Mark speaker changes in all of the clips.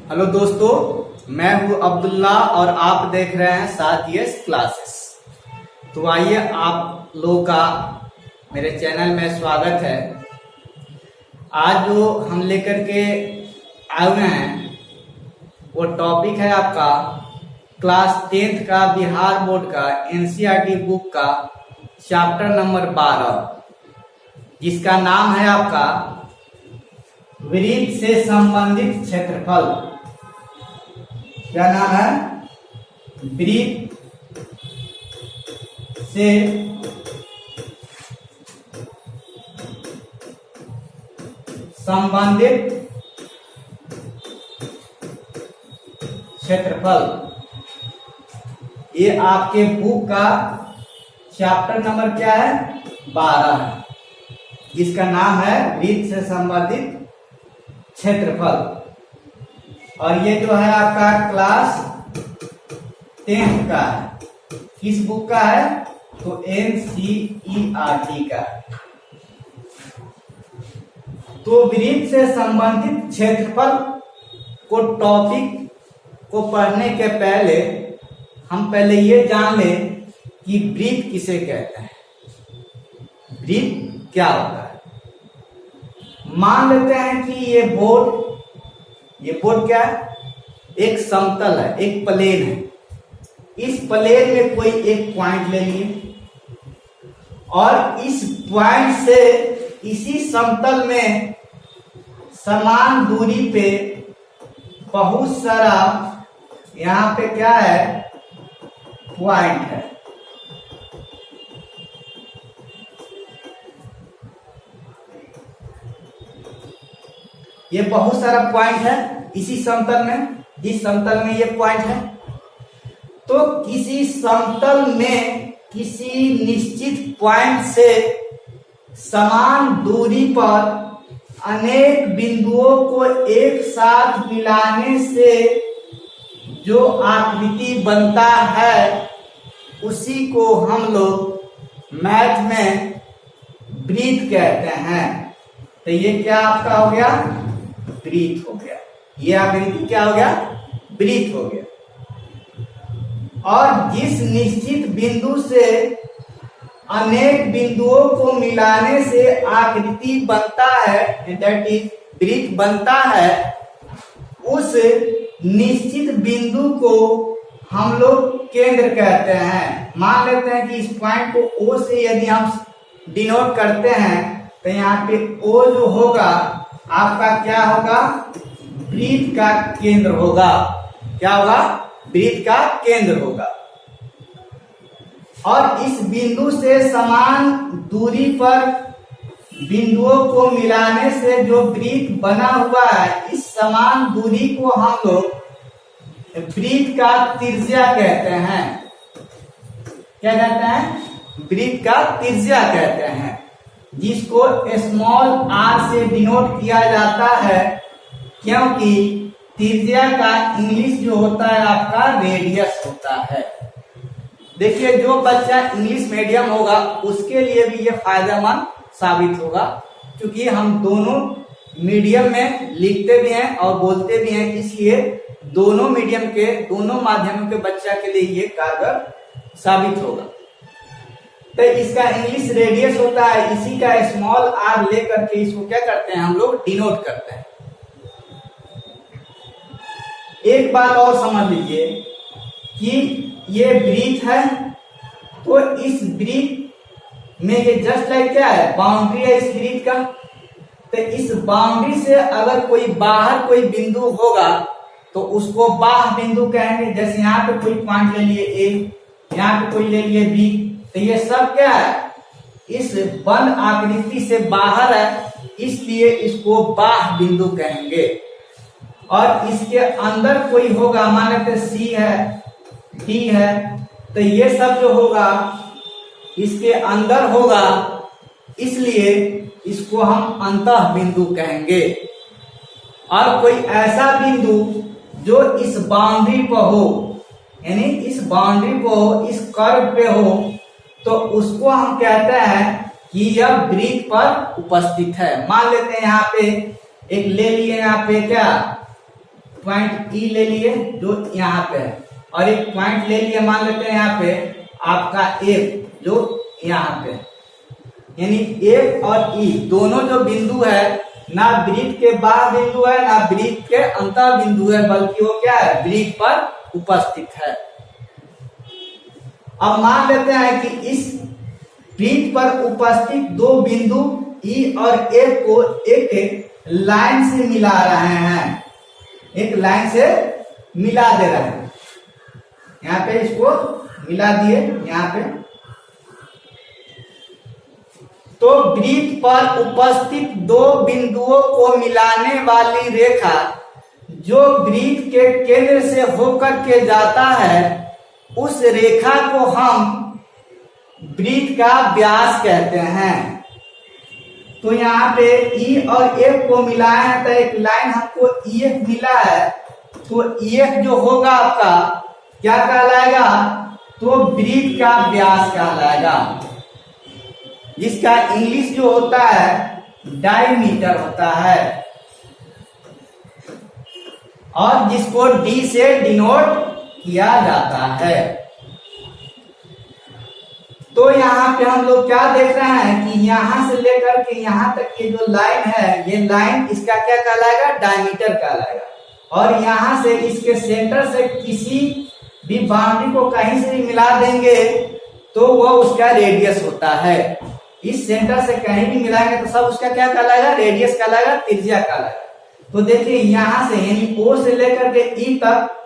Speaker 1: Hello दोस्तों, मैं हूं अब्दुल्ला और आप देख रहे हैं साथ यस क्लासेस। तो आइए आप लोगों का मेरे चैनल में स्वागत है। आज जो हम लेकर के आए हुए हैं वो टॉपिक है आपका क्लास 10th का बिहार बोर्ड का एनसीईआरटी बुक का चैप्टर नंबर 12, जिसका नाम है आपका वृत्त से संबंधित क्षेत्रफल। क्या नाम है? वृत्त से संबंधित क्षेत्रफल। ये आपके बुक का चैप्टर नंबर क्या है? 12 है, जिसका नाम है वृत्त से संबंधित क्षेत्रफल। और ये जो है आपका क्लास 10th का है। किस बुक का है? तो एनसीईआरटी का। तो वृत्त से संबंधित क्षेत्रफल को टॉपिक को पढ़ने के पहले हम पहले ये जान लें कि वृत्त किसे कहते हैं। वृत्त क्या होता है? मान लेते हैं कि ये बोर्ड क्या है? एक समतल है, एक प्लेन है। इस प्लेन में कोई एक पॉइंट ले लिए और इस पॉइंट से इसी समतल में समान दूरी पे बहुत सारा यहाँ पे क्या है? पॉइंट है। ये बहुत सारा पॉइंट है इसी समतल में। इस समतल में ये पॉइंट है। तो किसी समतल में किसी निश्चित पॉइंट से समान दूरी पर अनेक बिंदुओं को एक साथ मिलाने से जो आकृति बनता है उसी को हम लोग मैथ में वृत्त कहते हैं। तो ये क्या आपका हो गया? वृत्त हो गया। ये आकृति क्या हो गया? वृत्त हो गया। और जिस निश्चित बिंदु से अनेक बिंदुओं को मिलाने से आकृति बनता है, दैट इज वृत्त बनता है, उस निश्चित बिंदु को हम लोग केंद्र कहते हैं। मान लेते हैं कि इस पॉइंट को ओ से यदि हम डिनोट करते हैं तो यहाँ पे ओ जो होगा आपका क्या होगा? वृत्त का केंद्र होगा। क्या होगा? वृत्त का केंद्र होगा। और इस बिंदु से समान दूरी पर बिंदुओं को मिलाने से जो वृत्त बना हुआ है, इस समान दूरी को हम लोग वृत्त का त्रिज्या कहते हैं। क्या कहते हैं? वृत्त का त्रिज्या कहते हैं, जिसको स्मॉल r से डिनोट किया जाता है, क्योंकि त्रिज्या का इंग्लिश जो होता है आपका रेडियस होता है। देखिए, जो बच्चा इंग्लिश मीडियम होगा उसके लिए भी ये फायदेमंद साबित होगा, क्योंकि हम दोनों मीडियम में लिखते भी हैं और बोलते भी हैं, इसलिए दोनों मीडियम के, दोनों माध्यमों के बच्चा के लिए ये कारगर साबित होगा। तो इसका इंग्लिश रेडियस होता है, इसी का स्मॉल r लेकर के इसको क्या करते हैं हम लोग? डिनोट करते हैं। एक बात और समझ लीजिए कि ये वृत्त है, तो इस वृत्त में ये जस्ट लाइक क्या है? बाउंड्री है इस वृत्त का। तो इस बाउंड्री से अगर कोई बाहर कोई बिंदु होगा तो उसको बाह्य बिंदु कहेंगे। जैसे यहाँ पे कोई पॉइंट ले लिए ए, यहाँ पे कोई ले लिए बी, तो ये सब क्या है? इस बंद आकृति से बाहर है, इसलिए इसको बाह्य बिंदु कहेंगे। और इसके अंदर कोई होगा, मान लेते सी है, डी है, तो ये सब जो होगा इसके अंदर होगा, इसलिए इसको हम अंतः बिंदु कहेंगे। और कोई ऐसा बिंदु जो इस बाउंड्री पर हो, यानी इस बाउंड्री पर हो, इस कर्व पे हो, तो उसको हम कहते हैं कि यह वृत्त पर उपस्थित है। मान लेते हैं यहाँ पे एक ले लिए, यहाँ पे क्या पॉइंट ई ले लिए जो यहाँ पे है, और एक पॉइंट ले लिए मान लेते हैं यहाँ पे आपका एफ जो यहाँ पे, यानी एफ और ई दोनों जो बिंदु है ना वृत्त के बाह्य बिंदु है ना वृत्त के अंतर बिंदु है, बल्कि वो क्या है, वृत्त पर उपस्थित है। अब मान लेते हैं कि इस वृत्त पर उपस्थित दो बिंदु ई और एफ को एक लाइन से मिला रहे हैं, एक लाइन से मिला दे रहे हैं। यहाँ पे इसको मिला दिए यहाँ पे, तो वृत्त पर उपस्थित दो बिंदुओं को मिलाने वाली रेखा जो वृत्त के केंद्र से होकर के जाता है, उस रेखा को हम वृत्त का व्यास कहते हैं। तो यहाँ पे ई और एफ को मिलाया है तो एक लाइन हमको ई एफ मिला है, तो ई एफ जो होगा आपका क्या कहलाएगा, तो वृत्त का व्यास कहलाएगा, जिसका इंग्लिश जो होता है डायमीटर होता है, और जिसको डी से डिनोट किया जाता है। तो यहाँ पे हम लोग क्या देख रहे हैं कि यहाँ से लेकर के यहाँ तक ये जो लाइन है, ये लाइन इसका क्या कहलाएगा, डायमीटर कहलाएगा, और यहाँ से इसके सेंटर से किसी भी बाउंड्री को कहीं से भी मिला देंगे तो वह उसका रेडियस होता है। इस सेंटर से कहीं भी मिलाएंगे तो सब उसका क्या कहलाएगा, रेडियस कहलाएगा, त्रिज्या कहलाएगा। तो देखिए यहाँ से यानी ओ से लेकर के ई तक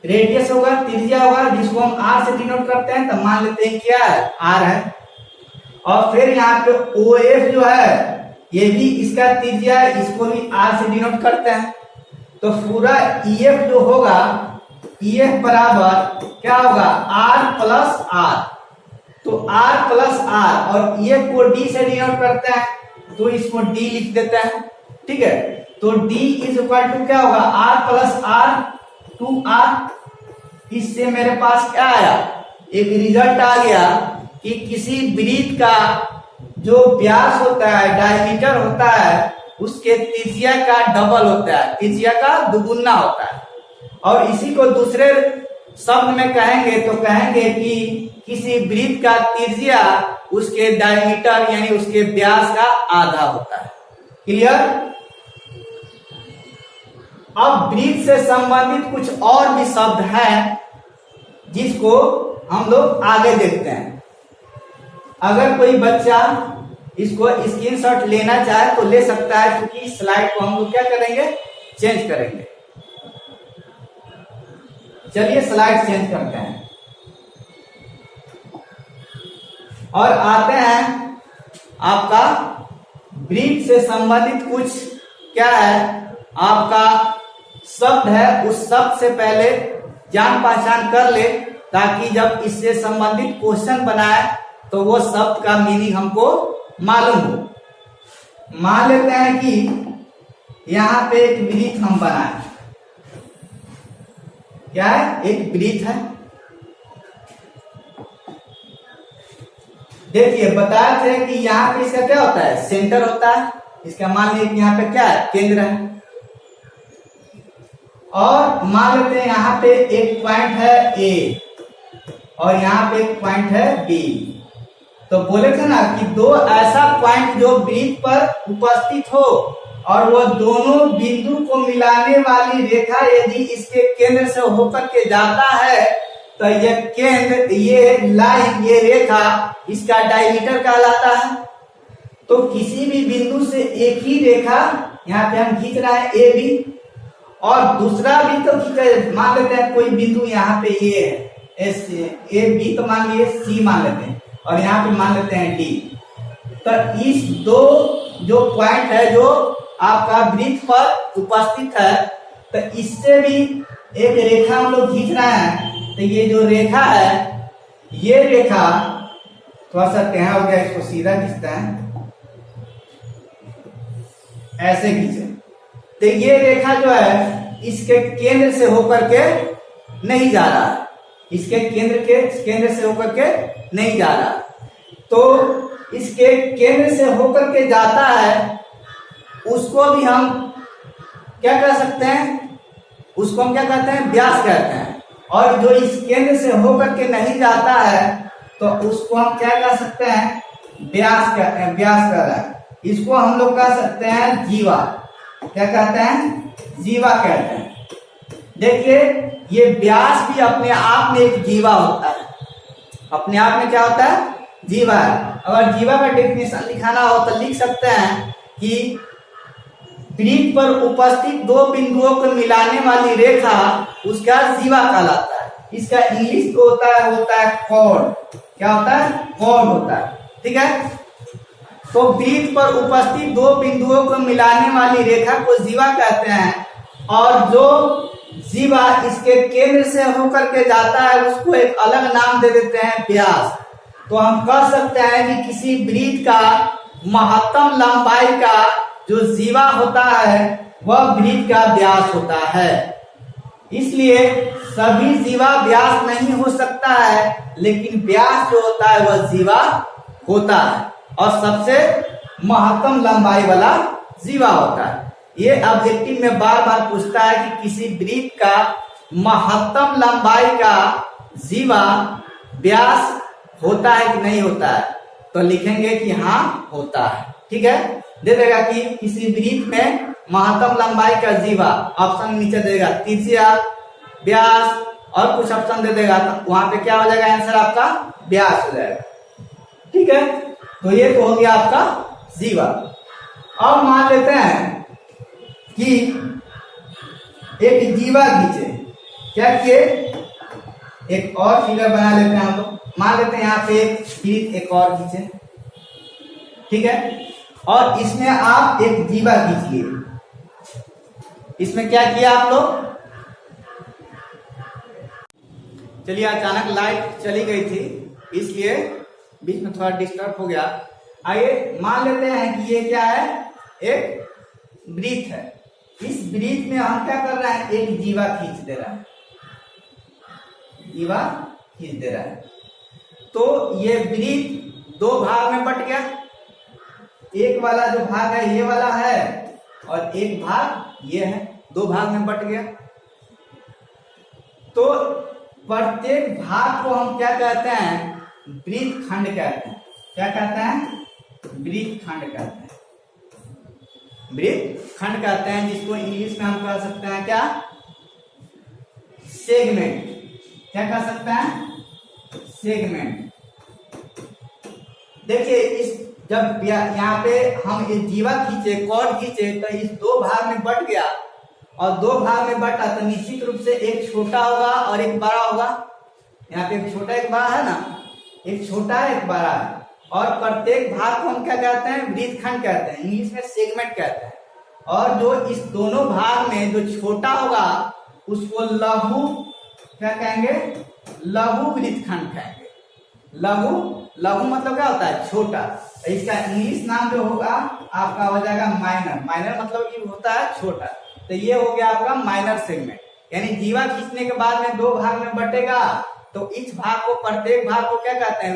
Speaker 1: रेडियस होगा, त्रिज्या होगा, जिसको हम आर से डिनोट करते हैं, तो मान लेते हैं क्या है, आर है। और फिर यहाँ पे ओ एफ जो है ये भी इसका त्रिज्या है, इसको भी आर से डिनोट करते हैं। तो पूरा ई एफ जो होगा, ई एफ बराबर क्या होगा, आर प्लस आर। तो आर प्लस आर, और ई एफ को डी से डिनोट करते हैं तो इसको डी लिख देते हैं, ठीक है। तो डी इज इक्वल टू क्या होगा, R plus R two R. इससे मेरे पास क्या आया, एक रिजल्ट आ गया कि किसी वृत्त का जो व्यास होता है, डायमीटर होता है, उसके त्रिज्या का डबल होता है, त्रिज्या का दुगुना होता है। और इसी को दूसरे शब्द में कहेंगे तो कहेंगे कि किसी वृत्त का त्रिज्या उसके डायमीटर यानी उसके व्यास का आधा होता है। क्लियर। अब वृत्त से संबंधित कुछ और भी शब्द हैं जिसको हम लोग आगे देखते हैं। अगर कोई बच्चा इसको स्क्रीनशॉट लेना चाहे तो ले सकता है, क्योंकि स्लाइड को हम लोग क्या करेंगे, चेंज करेंगे। चलिए स्लाइड चेंज करते हैं और आते हैं आपका वृत्त से संबंधित कुछ क्या है, आपका शब्द है, उस शब्द से पहले जान पहचान कर ले, ताकि जब इससे संबंधित क्वेश्चन बनाए तो वो शब्द का मीनिंग हमको मालूम हो। मान लेते हैं कि यहाँ पे एक वृत्त हम बनाए, क्या है, एक वृत्त है। देखिए बताए थे कि यहाँ पे इसका क्या होता है, सेंटर होता है। इसका मान लीजिए यहाँ पे क्या है, केंद्र है। और मान लेते हैं यहाँ पे एक पॉइंट है ए और यहाँ पे एक पॉइंट है बी। तो बोले थे ना कि दो ऐसा पॉइंट जो वृत्त पर उपस्थित हो और वो दोनों बिंदु को मिलाने वाली रेखा यदि इसके केंद्र से होकर के जाता है तो ये केंद्र, ये लाइन, ये रेखा इसका डायमीटर कहलाता है। तो किसी भी बिंदु से एक ही रेखा यहाँ पे हम खींच रहे हैं ए बी, और दूसरा भी तो खींचा, मान लेते हैं कोई बिंदु यहाँ पे ये है एस, ए बी तो मान लिए सी मान लेते हैं, और यहाँ पे मान लेते हैं डी। तो इस दो जो पॉइंट है जो आपका वृत्त पर उपस्थित है, तो इससे भी एक रेखा हम लोग खींच रहे हैं। तो ये जो रेखा है, ये रेखा थोड़ा सा टेढ़ा हो गया, इसको सीधा खींचते हैं, ऐसे खींचे। तो ये रेखा जो है इसके केंद्र से होकर के नहीं जा रहा है, इसके केंद्र से होकर के नहीं जा रहा। तो इसके केंद्र से होकर के जाता है, उसको भी हम क्या कर सकते हैं, उसको हम क्या कहते हैं, व्यास कहते हैं। और जो इस केंद्र से होकर के नहीं जाता है तो उसको हम क्या कह सकते हैं, व्यास कहते हैं, व्यास कह रहा है। इसको हम लोग कह सकते हैं जीवा। क्या कहते हैं, जीवा कहते हैं। देखिए ये व्यास भी अपने आप में एक जीवा होता है, अपने आप में क्या होता है, जीवा है। अगर जीवा का डेफिनेशन लिखाना हो तो लिख सकते हैं कि वृत्त पर उपस्थित दो बिंदुओं को मिलाने वाली रेखा उसका जीवा कहलाता है। इसका इंग्लिश तो होता है कॉर्ड। क्या होता है, कॉर्ड होता है। ठीक है, तो वृत्त पर उपस्थित दो बिंदुओं को मिलाने वाली रेखा को जीवा कहते हैं। और जो जीवा इसके केंद्र से होकर के जाता है उसको एक अलग नाम दे देते हैं, व्यास। तो हम कह सकते हैं कि किसी वृत्त का महत्तम लंबाई का जो जीवा होता है वह वृत्त का व्यास होता है। इसलिए सभी जीवा व्यास नहीं हो सकता है, लेकिन व्यास जो होता है वह जीवा होता है और सबसे महत्तम लंबाई वाला जीवा होता है। ये ऑब्जेक्टिव में बार बार पूछता है कि किसी वृत्त का महत्तम लंबाई का जीवा व्यास होता है कि नहीं होता है, तो लिखेंगे कि हाँ होता है। ठीक है, दे देगा कि किसी वृत्त में महत्तम लंबाई का जीवा, ऑप्शन नीचे देगा त्रिज्या, व्यास और कुछ ऑप्शन दे देगा, तो वहां पे क्या हो जाएगा, आंसर आपका व्यास हो जाएगा। ठीक है, तो ये तो हो गया आपका जीवा। अब मान लेते हैं कि एक जीवा खींचे, क्या किए, एक और फिगर बना लेते हैं हम लोग। मान लेते हैं यहाँ पे एक और खींचे, ठीक है, और इसमें आप एक जीवा खींचिए। इसमें क्या किया आप लोग, चलिए अचानक लाइट चली गई थी इसलिए बीच में थोड़ा डिस्टर्ब हो गया। आइए मान लेते हैं कि ये क्या है, एक वृत्त है। इस वृत्त में हम क्या कर रहे हैं, एक जीवा खींच दे रहा है, जीवा खींच दे रहा है। तो ये वृत्त दो भाग में बट गया। एक वाला जो भाग है ये वाला है और एक भाग ये है, दो भाग में बट गया। तो प्रत्येक भाग को हम क्या कहते हैं, वृत्त खंड कहते हैं। क्या कहते हैं, वृत्त खंड कहते हैं, वृत्त खंड कहते हैं, जिसको इंग्लिश में हम कह सकते हैं क्या, सेगमेंट। क्या कह सकते हैं, सेगमेंट। देखिए इस जब यहाँ पे हम ये जीवा खींचे, कॉर्ड खींचे, तो इस दो भाग में बट गया और दो भाग में बटा तो निश्चित रूप से एक छोटा होगा और एक बड़ा होगा। यहाँ पे एक छोटा एक बड़ा है ना, एक छोटा है एक बड़ा है। और प्रत्येक भाग को हम क्या कहते हैं, वृत्तखंड कहते हैं, इंग्लिश में सेगमेंट कहते हैं। और जो इस दोनों भाग में जो छोटा होगा उसको लघु क्या कहेंगे, लघु वृत्तखंड कहेंगे। लघु, लघु मतलब क्या होता है, छोटा। इसका इंग्लिश नाम जो होगा आपका हो जाएगा माइनर। माइनर मतलब कि होता है छोटा। तो ये हो गया आपका माइनर सेगमेंट। यानी जीवा खींचने के बाद में दो भाग में बटेगा, तो इस भाग को, प्रत्येक भाग को क्या कहते हैं,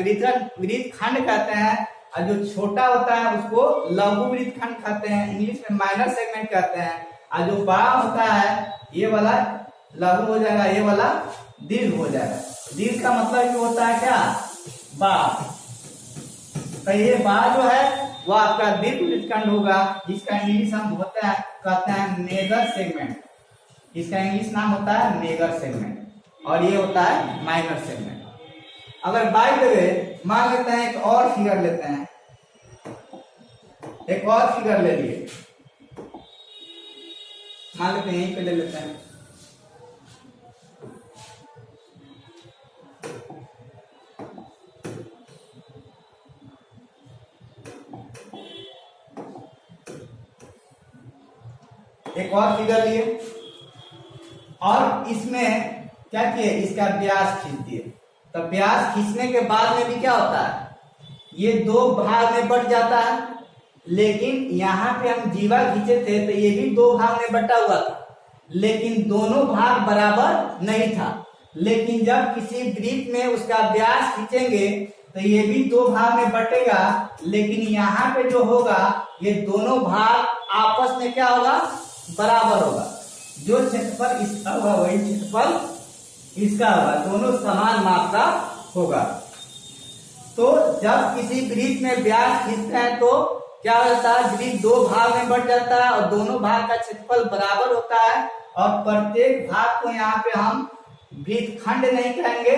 Speaker 1: वृत्तखंड कहते हैं। और जो छोटा होता है उसको लघु वृत्तखंड कहते हैं, इंग्लिश में माइनर सेगमेंट कहते हैं। और जो बड़ा होता है ये वाला लघु हो जाएगा, ये वाला दीर्घ हो जाएगा। दीर्घ का मतलब ये होता है क्या, बार। तो ये बार जो है वो आपका दीर्घ वृत्तखंड होगा, जिसका इंग्लिश हम होता है कहते हैं मेजर सेगमेंट। इसका इंग्लिश नाम होता है मेजर सेगमेंट और ये होता है माइनर सेगमेंट। अगर बाय द वे मान लेते हैं एक और फिगर लेते हैं, एक और फिगर ले लिए, मान लेते हैं यहीं पे ले लेते हैं। एक और फिगर लिए और इसमें क्या किए, इसका व्यास खींच दिए। तो व्यास खींचने के बाद में भी क्या होता है, ये दो भाग में बट जाता है। लेकिन यहाँ पे हम जीवा खींचे थे तो ये भी दो भाग में बटा हुआ था, लेकिन दोनों भाग बराबर नहीं था। लेकिन जब किसी वृत्त में उसका व्यास खींचेंगे तो ये भी दो भाग में बटेगा, लेकिन यहाँ पे जो होगा ये दोनों भाग आपस में क्या होगा, बराबर होगा। जो क्षेत्रफल इसका होगा वही क्षेत्रफल इसका होगा, दोनों समान माप का होगा। तो जब किसी वृत्त में व्यास खींचते हैं तो क्या होता है, वृत्त दो भाग में बढ़ जाता है और दोनों भाग का क्षेत्रफल बराबर होता है। और प्रत्येक भाग को यहाँ पे हम वृत्त खंड नहीं कहेंगे,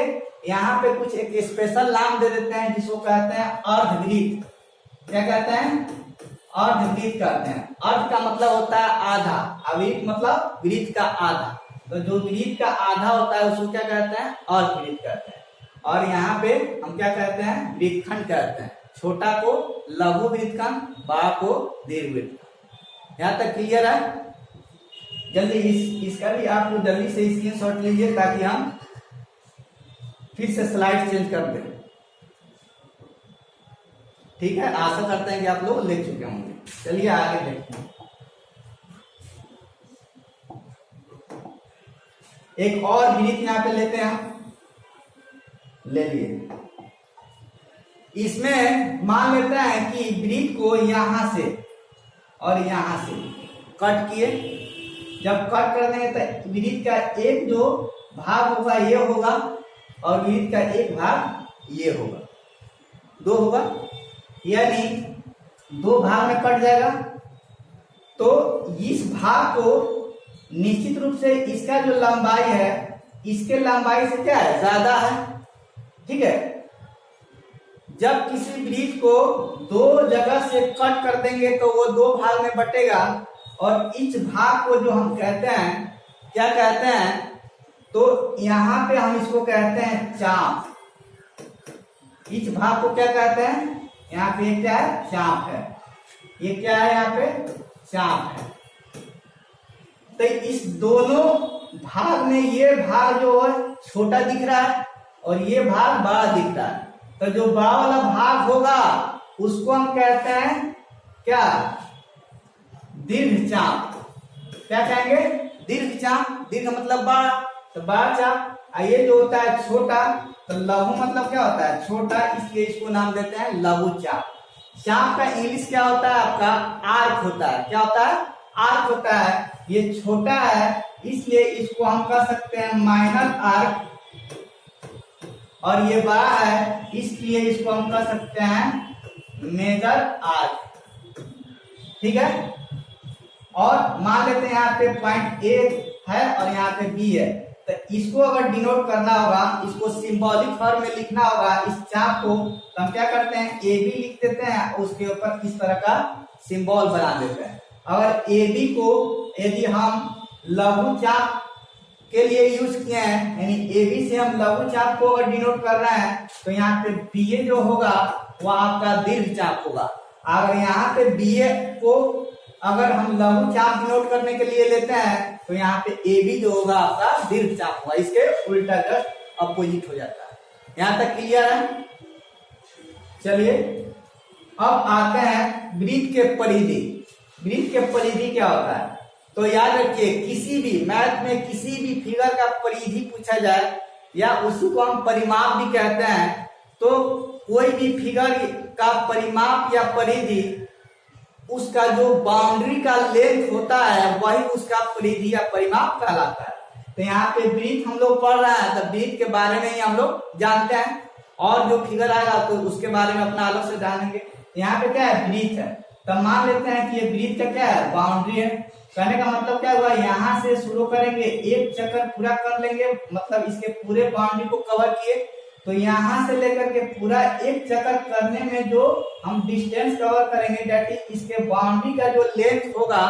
Speaker 1: यहाँ पे कुछ एक स्पेशल नाम दे देते हैं जिसको कहते हैं अर्धवृत्त। क्या कहते हैं? अर्धवृत्त कहते हैं। अर्ध का मतलब होता है आधा, अवृत्त मतलब वृत्त का आधा। तो जो वृत्त का आधा होता है उसको क्या कहते हैं? अर्धवृत्त कहते हैं। और यहाँ पे हम क्या कहते हैं? वृत्तखंड कहते हैं। छोटा को लघु वृत्तखंड, बड़ा को दीर्घ वृत्तखंड। यहाँ तक क्लियर है? जल्दी इसका भी आप लोग जल्दी से स्क्रीनशॉट लीजिए ताकि हम फिर से स्लाइड चेंज कर दें। ठीक है, आशा करते हैं कि आप लोग लिख चुके होंगे। चलिए आगे देखते हैं। एक और वृत्त यहाँ पे लेते हैं हम, ले लिए। इसमें मान लेते हैं कि वृत्त को यहां से और यहां से कट किए। जब कट कर देंगे तो वृत्त का एक जो भाग होगा ये होगा और वृत्त का एक भाग ये होगा, दो होगा, यानी दो भाग में कट जाएगा। तो इस भाग को निश्चित रूप से इसका जो लंबाई है इसके लंबाई से क्या है? ज्यादा है। ठीक है, जब किसी वृत्त को दो जगह से कट कर देंगे तो वो दो भाग में बटेगा और इस भाग को जो हम कहते हैं, क्या कहते हैं? तो यहां पे हम इसको कहते हैं चाप। इस भाग को क्या कहते हैं? यहाँ पे क्या है? चाप है। ये क्या है? यहाँ पे चाप है। तो इस दोनों भाग में ये भाग जो है छोटा दिख रहा है और ये भाग बड़ा दिख रहा है। तो जो बड़ा वाला भाग होगा उसको हम कहते हैं क्या? दीर्घ चाप। क्या कहेंगे? दीर्घ चाप। दीर्घ मतलब बड़ा, तो बड़ा चाप। ये जो होता है छोटा, तो लघु मतलब क्या होता है? छोटा, इसलिए इसको नाम देते हैं लघु चाप। चाप का इंग्लिश क्या होता है? आपका आर्क होता है। क्या होता है? आर्क होता है। ये छोटा है इसलिए इसको हम कह सकते हैं माइनर आर्क, और ये बड़ा है इसलिए इसको हम कह सकते हैं मेजर आर्क। ठीक है, और मान लेते हैं यहाँ पे पॉइंट ए है और यहाँ पे बी है। तो इसको अगर डिनोट करना होगा, इसको सिंबॉलिक फॉर्म में लिखना होगा इस चाप को, तो हम क्या करते हैं? ए बी लिख देते हैं, उसके ऊपर इस तरह का सिंबल बना देते हैं। अगर ए बी को यदि हम लघु चाप के लिए यूज किए हैं, यानी ए बी से हम लघु चाप को अगर डिनोट कर रहे हैं, तो यहाँ पे बी ए जो होगा वह आपका दीर्घ चाप होगा। अगर यहाँ पे बी ए को अगर हम लघु चाप डिनोट करने के लिए लेते हैं तो यहाँ पे ए बी जो होगा आपका दीर्घ चाप होगा। इसके उल्टा जस्ट अपोजिट हो जाता है। यहाँ तक क्लियर है? चलिए अब आते हैं वृत्त के परिधि। वृत्त के परिधि क्या होता है? तो याद रखिए, किसी भी मैथ में किसी भी फिगर का परिधि पूछा जाए या उसी को हम परिमाप भी कहते हैं, तो कोई भी फिगर का परिमाप या परिधि उसका जो बाउंड्री का लेंथ होता है वही उसका परिधि या परिमाप कहलाता है। तो यहाँ पे वृत्त हम लोग पढ़ रहे हैं, तो वृत्त के बारे में ही हम लोग जानते हैं, और जो फिगर आएगा तो उसके बारे में अपना अलग से जानेंगे। यहाँ पे क्या है? वृत्त है। तो मान लेते हैं कि ये वृत्त का क्या है? बाउंड्री है। कहने का मतलब क्या हुआ? यहाँ से शुरू करेंगे, एक चक्कर पूरा कर लेंगे, मतलब इसके पूरे बाउंड्री को कवर किए। तो यहाँ से लेकर के पूरा एक चक्कर करने में जो हम डिस्टेंस कवर करेंगे, दैट इज इसके बाउंड्री का जो लेंथ होगा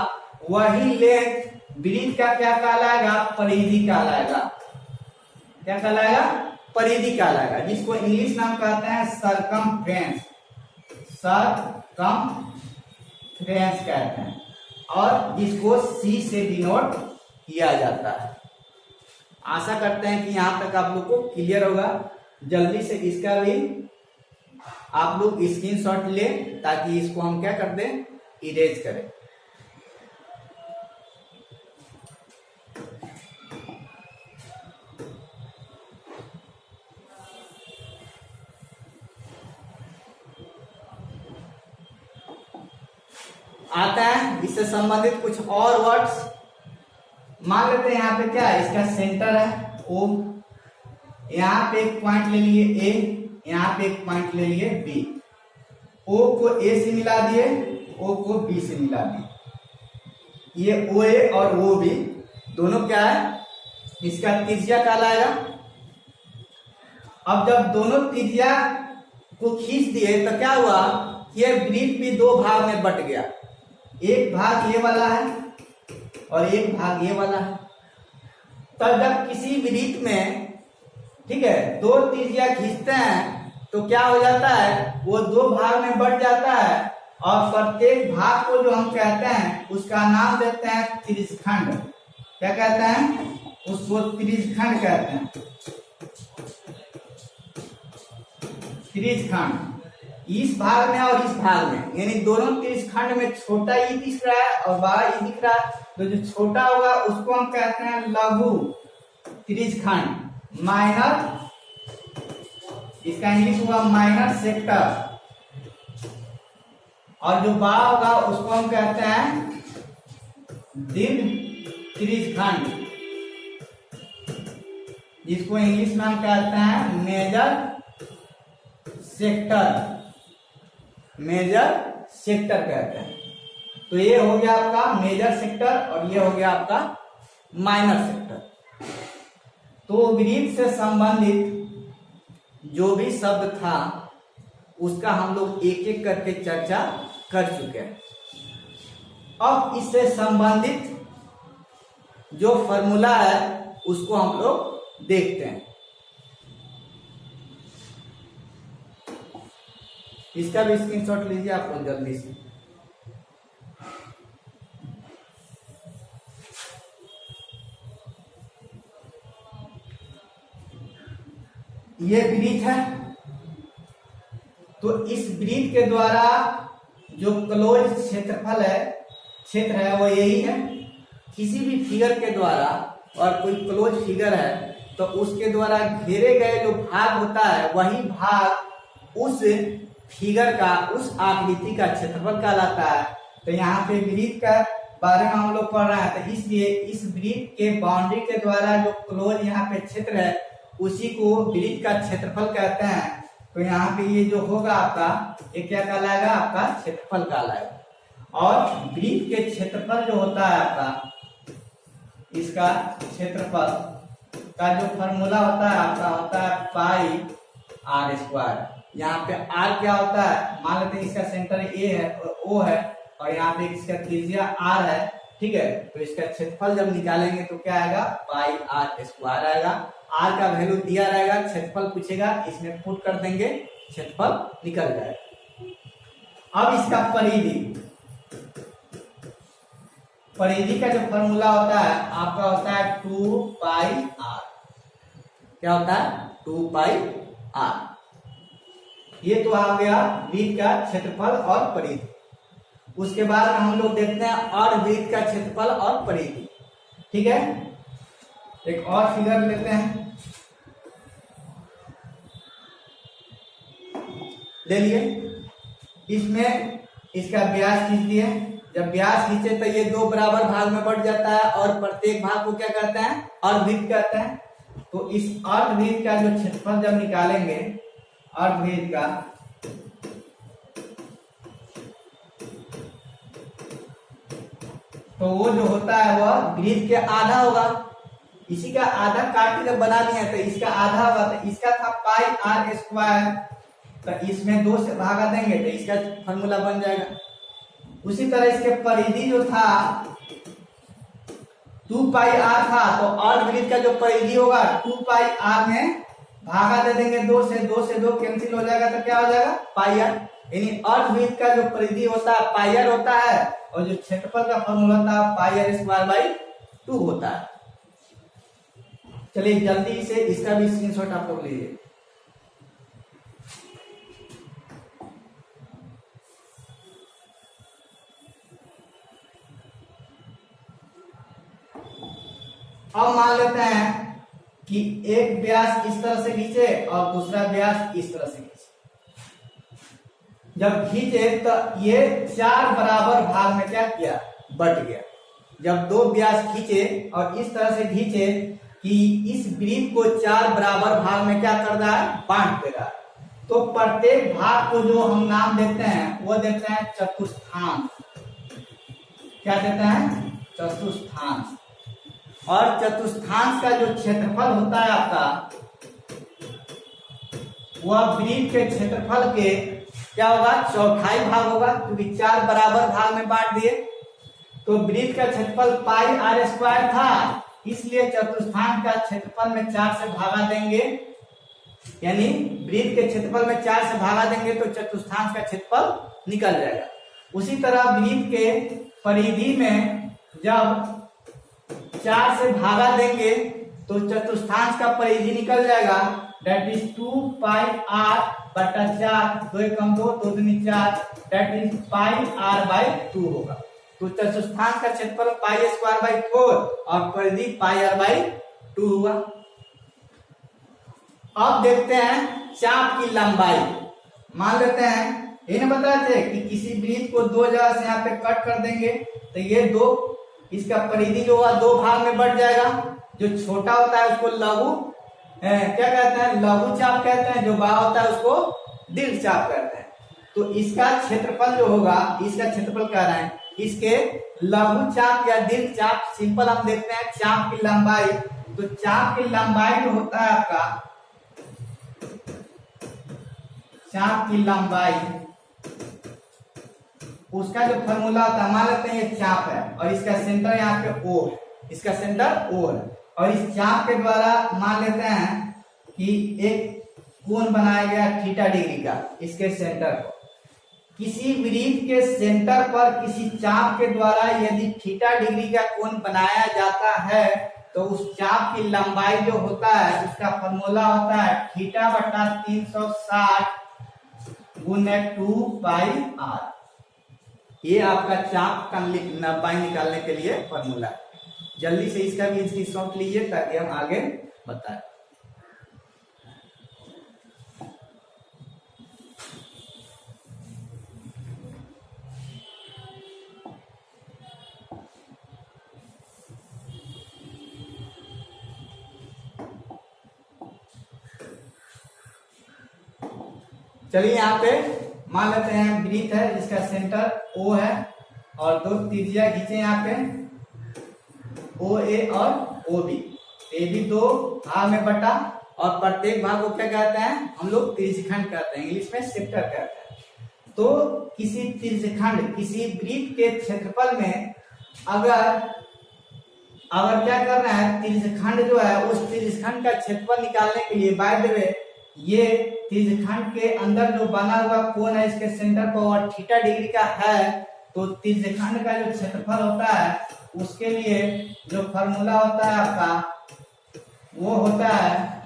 Speaker 1: वही लेंथ वृत्त का क्या कहलाएगा? परिधि कहलाएगा। क्या कहलाएगा? परिधि कहलाएगा, जिसको इंग्लिश नाम कहते हैं सरकमफ्रेंस। सरकमफ्रेंस कहते हैं, और जिसको सी से डिनोट किया जाता है। आशा करते हैं कि यहाँ तक आप लोग को क्लियर होगा। जल्दी से इसका भी आप लोग स्क्रीनशॉट लें ताकि इसको हम क्या कर दें? इरेज करें। आता है इससे संबंधित कुछ और वर्ड्स। मान लेते हैं यहाँ पे क्या है, इसका सेंटर है O, यहाँ पे एक पॉइंट ले लिए A, यहाँ पे एक पॉइंट ले लिए B, O को A से मिला दिए, O को B से मिला दिए, ये OA और OB दोनों क्या है, इसका त्रिज्या कहलाएगा। अब जब दोनों त्रिज्या को खींच दिए तो क्या हुआ, ये वृत्त भी दो भाग में बट गया, एक भाग ये वाला है और एक भाग ये वाला है। तब जब किसी वृत्त में, ठीक है, दो त्रिज्या खींचते हैं तो क्या हो जाता है, वो दो भाग में बट जाता है और प्रत्येक भाग को जो हम कहते हैं उसका नाम देते हैं त्रिज्यखंड। क्या कहते हैं, उसको त्रिज्यखंड कहते हैं, त्रिज्यखंड। इस भाग में और इस भाग में, यानी दोनों त्रिज्यखंड में छोटा ई दिख रहा है और बड़ा ई दिख रहा है, तो जो छोटा होगा उसको हम कहते हैं लघु त्रिज्यखंड, माइनर, इसका इंग्लिश हुआ माइनर सेक्टर, और जो बड़ा होगा उसको हम कहते हैं दीर्घ त्रिज्यखंड, जिसको इंग्लिश में हम कहते हैं मेजर सेक्टर, मेजर सेक्टर कहते हैं। तो ये हो गया आपका मेजर सेक्टर और ये हो गया आपका माइनर सेक्टर। तो वृत्त से संबंधित जो भी शब्द था उसका हम लोग एक एक करके चर्चा कर चुके हैं। अब इससे संबंधित जो फॉर्मूला है उसको हम लोग देखते हैं। इसका भी स्क्रीनशॉट लीजिए आप लोग जल्दी से। ये वृत्त है, तो इस वृत्त के द्वारा जो क्लोज क्षेत्रफल है, क्षेत्र है, वो यही है। किसी भी फिगर के द्वारा, और कोई क्लोज फिगर है तो उसके द्वारा घेरे गए जो भाग होता है वही भाग उस फिगर का, उस आकृति का क्षेत्रफल कहलाता है। तो यहाँ पे वृत्त का बारे में हम लोग पढ़ रहे हैं, तो इसलिए इस वृत्त के बाउंड्री के द्वारा जो क्लोज यहाँ पे क्षेत्र है उसी को वृत्त का क्षेत्रफल कहते हैं। तो यहाँ पे ये जो होगा आपका, ये क्या कहलाएगा, आपका क्षेत्रफल कहलाएगा। और वृत्त के क्षेत्रफल जो होता है आपका, इसका क्षेत्रफल का जो फॉर्मूला होता है आपका, होता है पाई आर स्क्वायर। यहाँ पे आर क्या होता है, मान लेते हैं इसका सेंटर ए है और ओ है, और यहाँ पे इसका त्रिज्या आर है, ठीक है। तो इसका क्षेत्रफल जब निकालेंगे तो क्या आएगा, पाई आर स्क्वायर आएगा। आर का वैल्यू दिया रहेगा, क्षेत्रफल पूछेगा, इसमें पुट कर देंगे, क्षेत्रफल निकल जाएगा। अब इसका परिधि, परिधि का जो फॉर्मूला होता है आपका होता है 2 पाई आर। क्या होता है, 2 पाई आर। ये तो आ गया वृत्त का क्षेत्रफल और परिधि। उसके बाद हम लोग देखते हैं और वृत्त का क्षेत्रफल और परिधि, ठीक है। एक और फिगर लेते हैं, ले लिए। इसमें इसका व्यास खींच दिए। जब व्यास खींचे तो ये दो बराबर भाग में बढ़ जाता है और प्रत्येक भाग को क्या कहते हैं, अर्धवृत्त कहते हैं। तो इस अर्धवृत्त का जो क्षेत्रफल जब निकालेंगे, अर्धवृत्त का, तो वो जो होता है वह वृत्त के आधा होगा। इसी का आधा काट के जब बना लिया तो इसका आधा होगा। तो इसका था पाई आर स्क्वायर, तो इसमें 2 से भागा देंगे तो इसका फॉर्मूला बन जाएगा। उसी तरह इसके परिधि जो था 2 पाई आर था, तो अर्धवृत्त का जो परिधि होगा 2 पाई आर में भागा दे देंगे 2 से, 2 से 2 कैंसिल हो जाएगा, तो क्या हो जाएगा, पाई आर। यानी अर्धवृत्त का जो परिधि होता है पाई आर होता है, और जो क्षेत्रफल का फॉर्मूला होता है पाई आर स्क्वायर बाई 2 होता है। चलिए जल्दी से इसका भी स्क्रीनशॉट आप लोग लीजिए। अब मान लेते हैं कि एक व्यास इस तरह से खींचे और दूसरा व्यास इस तरह से खींचे। जब खींचे तो ये 4 बराबर भाग में क्या किया, बट गया। जब दो व्यास खींचे और इस तरह से खींचे कि इस वृत्त को 4 बराबर भाग में क्या कर रहा है, बांट दे रहा है, तो प्रत्येक भाग को जो हम नाम देते हैं वो देते हैं चतुर्थांश। क्या देते हैं, चतुर्थांश। और चतुर्थांश का जो क्षेत्रफल होता है आपका, वह वृत्त के क्षेत्रफल के क्या होगा, चौथाई भाग होगा, क्योंकि 4 बराबर भाग में बांट दिए। तो वृत्त का क्षेत्रफल पाई आर स्क्वायर था, इसलिए चतुर्थांश का क्षेत्रफल में 4 से भागा देंगे, यानी वृत्त के क्षेत्रफल में 4 से भागा देंगे तो चतुर्थांश का क्षेत्रफल निकल जाएगा। उसी तरह वृत्त के परिधि में जब 4 से भागा देंगे तो चतुर्थांश का परिधि निकल जाएगा, दैट इज 2 पाई आर बटा 4, 2 एकम 2, 2 दूनी 4, that is pi R by 2 होगा। तो चतुर्थांश का क्षेत्रफल पाई स्क्वायर बाई 4 और परिधि पाई आर बाई 2 हुआ। अब देखते हैं चाप की लंबाई। मान लेते हैं इन्हें बताए थे कि किसी वृत्त को 2 जगह से यहाँ पे कट कर देंगे तो ये 2, इसका परिधि जो हुआ 2 भाग में बढ़ जाएगा। जो छोटा होता है उसको लघु क्या कहते हैं, लघु चाप कहते हैं, जो बड़ा होता है उसको दीर्घ चाप कहते हैं। तो इसका क्षेत्रफल जो होगा, इसका क्षेत्रफल कह रहे हैं, इसके लघु चाप या दीर्घ चाप, सिंपल हम देखते हैं चाप की लंबाई। तो चाप की लंबाई जो होता है आपका, चाप की लंबाई, उसका जो फॉर्मूला होता है, मान लेते हैं ये चाप है और इसका सेंटर यहाँ पे O है, इसका सेंटर O है, और इस चाप के द्वारा मान लेते हैं कि एक कोण बनाया गया थीटा डिग्री का, इसके सेंटर पर। किसी वृत्त के सेंटर पर किसी चाप के द्वारा यदि थीटा डिग्री का कोण बनाया जाता है तो उस चाप की लंबाई जो होता है उसका फॉर्मूला होता है थीटा बटा 360 गुने 2 पाई आर। ये आपका चाप का लंबाई निकालने के लिए फॉर्मूला है। जल्दी से इसका भी स्क्रीनशॉट लीजिए ताकि हम आगे बताएं। चलिए यहाँ पे मान लेते हैं वृत्त है जिसका सेंटर O है और 2 त्रिज्या खींचे यहाँ पे OA और OB। ये भी 2 भाग में बटा और प्रत्येक भाग को क्या कहते हैं हम लोग, त्रिज्यखंड कहते हैं, इंग्लिश में सेक्टर कहते हैं। तो किसी त्रिज्यखंड, किसी वृत्त के क्षेत्रफल में अगर क्या करना है, त्रिज्यखंड जो है उस त्रिज्यखंड का क्षेत्रफल निकालने के लिए, बाय द वे ये त्रिज्यखंड के अंदर जो बना हुआ कोण है इसके सेंटर पर और थीटा डिग्री का है, तो त्रिज्यखंड का जो क्षेत्रफल होता है उसके लिए जो फॉर्मूला होता है आपका वो होता है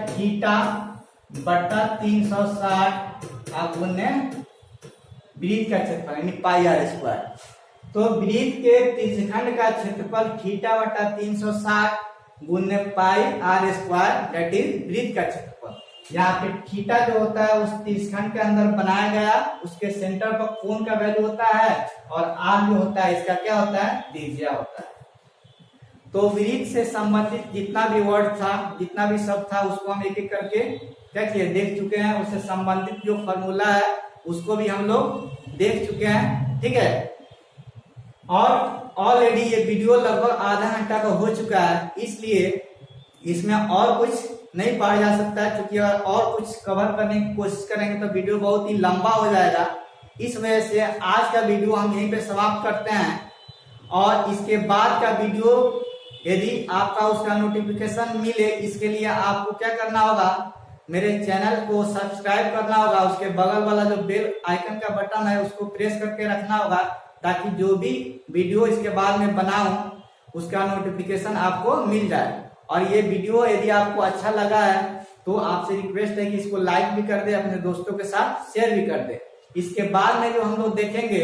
Speaker 1: थीटा बटा 360 गुने वृत्त का क्षेत्रफल यानी पाई आर स्क्वायर। तो वृत्त के त्रिज्यखंड का क्षेत्रफल थीटा बटा 360 गुने पाई आर स्क्वायर, दैट इज वृत्त का क्षेत्रफल। यहाँ पे थीटा जो होता है उस त्रिज्यखंड के अंदर बनाया गया, उसके सेंटर पर कोण का वैल्यू होता है, और आर जो होता है इसका क्या होता है, त्रिज्या होता है। तो वृत्त से संबंधित जितना भी वर्ड था, जितना भी शब्द था, उसको हम एक एक करके क्या किए, देख चुके हैं। उससे संबंधित जो फॉर्मूला है उसको भी हम लोग देख चुके हैं, ठीक है। और ऑलरेडी ये वीडियो लगभग आधा घंटा का हो चुका है, इसलिए इसमें और कुछ नहीं पढ़ा जा सकता है, क्योंकि और कुछ कवर करने की कोशिश करेंगे तो वीडियो बहुत ही लंबा हो जाएगा। इस वजह से आज का वीडियो हम यहीं पे समाप्त करते हैं, और इसके बाद का वीडियो यदि आपका उसका नोटिफिकेशन मिले, इसके लिए आपको क्या करना होगा, मेरे चैनल को सब्सक्राइब करना होगा, उसके बगल वाला जो बेल आइकन का बटन है उसको प्रेस करके रखना होगा, ताकि जो भी वीडियो इसके बाद में बनाऊं उसका नोटिफिकेशन आपको मिल जाए। और ये वीडियो यदि आपको अच्छा लगा है तो आपसे रिक्वेस्ट है कि इसको लाइक भी कर दे, अपने दोस्तों के साथ शेयर भी कर दे। इसके बाद में जो हम लोग देखेंगे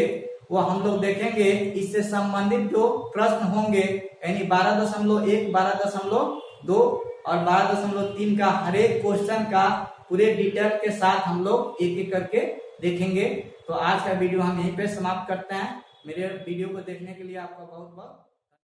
Speaker 1: वो हम लोग देखेंगे इससे संबंधित जो प्रश्न होंगे, यानी 12.1, 12.2 और 12.3 का हर एक क्वेश्चन का पूरे डिटेल के साथ हम लोग एक एक करके देखेंगे। तो आज का वीडियो हम यहीं पे समाप्त करते हैं। मेरे वीडियो को देखने के लिए आपका बहुत बहुत